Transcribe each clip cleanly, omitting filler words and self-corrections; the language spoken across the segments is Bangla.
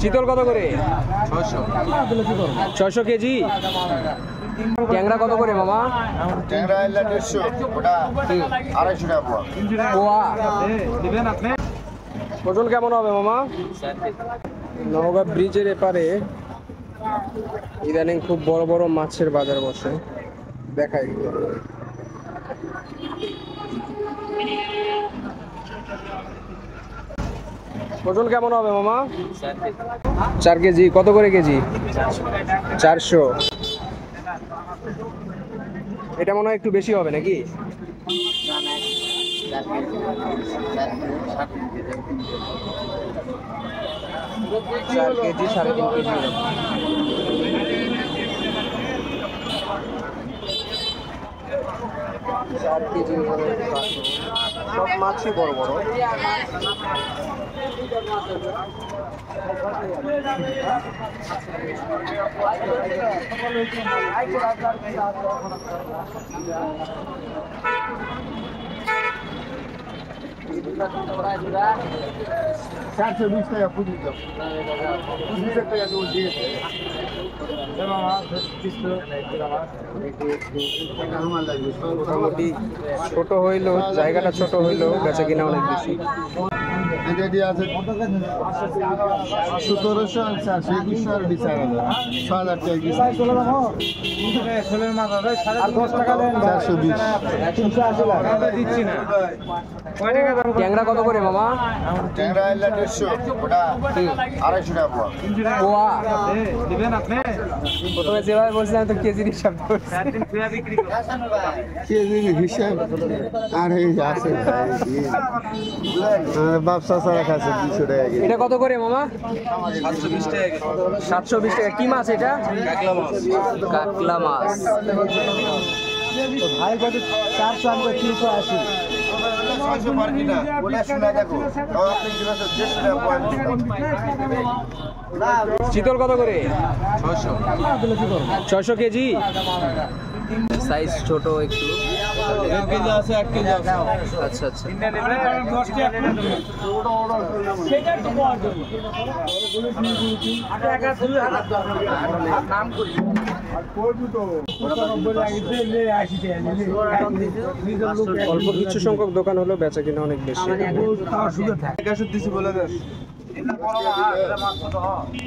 চিতল কত করে? 600 কেজি। ট্যাংরা কত করে মামা? ট্যাংরা 150, ওটা 250 টাকা পোয়া। ওজন কেমন হবে মামা? নওগাঁ ব্রিজের এপারে ইদানিং খুব বড় বড় মাছের বাজার বসে, দেখাই। ওজন কেমন হবে মামা? 4 কেজি। কত করে কেজি? 400। এটা মনে হয় একটু বেশি হবে নাকি? 4 কেজি 3.5 কেজি। সব মাছই বড় বড়। চারশো 20 টাকা পুঁজি দাও, 20 টাকা তো দিয়েছে। মোটামুটি ছোট হইলেও, জায়গাটা ছোট হইলেও বেচা কিনা অনেক বেশি। এটা আছে 1700 আর 400, 2100 আর 2000, 6000 টাকা কেজি। 420। ট্যাংরা কত করে মামা? ট্যাংরা 150, ওটা 250 টাকা পোয়া। প্রথমে যেভাবে বলছিলাম তো কেজির হিসাব কেজির হিসাব আর এই আছে ব্যবসা ছাড়া খাচ্ছে 200 টাকা কেজি। এটা কত করে মামা? 720 টাকা। কি মাছ এটা? কাতলা মাছ। ভাই কত? 400 আর 380। 600 পার কিনা ওটা শুনে দেখো, আপনি কি বলছেন 150 টাকা পয়েন্ট। চিতল কত করে? 600 কেজি। সাইজ ছোট একটু। 1 কেজি আছে, 1 কেজি আছে। আচ্ছা আচ্ছা। অল্প কিছু সংখ্যক দোকান হলো, বেচা কিনা অনেক বেশি। 1 দিছি বলে দেন।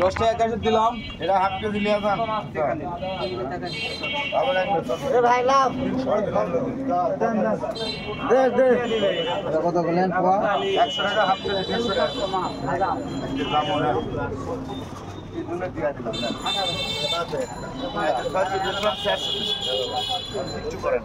10 টাকা 1 দিলাম, এটা হাফ কেজি লিয়া যান। ভাই লাভ দে এটা কত বলেন? 100 টাকা হাফ কেজি, 150 টাকা দাম হলো। দুটো দিয়া দিলাম না, বাকি দিলাম 400 একটু করেন।